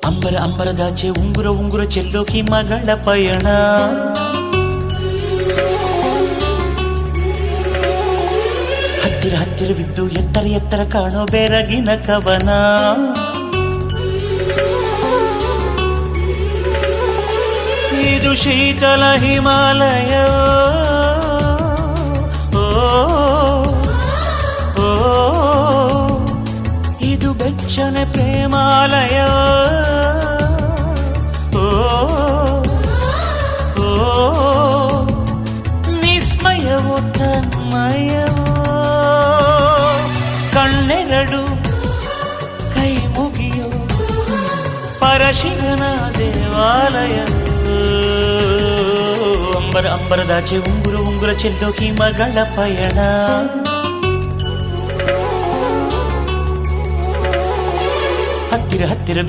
ಅಂಬರ ಅಂಬರದಾಚೆ ಉಂಗುರ ಉಂಗುರ ಚೆಲ್ಲೋ ಹಿಮಗಳ ಪಯಣ. ಹತ್ತಿರ ಹತ್ತಿರವಿದ್ದು ಎತ್ತರ ಎತ್ತರ ಕಾಣೋ ಬೆರಗಿನ ಕವನ. ಇದು ಶೀತಲ ಹಿಮಾಲಯ. ಇದು ಬೆಚ್ಚನೆ ಪ್ರೇಮಾಲಯ. ನಿಸ್ಮಯವೋ ತನ್ಮಯವೋ ಕಣ್ಣೆರಡು ಕೈ ಮುಗಿಯೋ ಪರಶಿವನ ದೇವಾಲಯ. ಅಂಬರ ಅಂಬರದಾಚೆ ಉಂಗುರ ಉಂಗುರ ಚೆಲ್ಲೋ ಹಿಮಗಳ ಪಯಣ. ಹತ್ತಿರ ಹತ್ತಿರ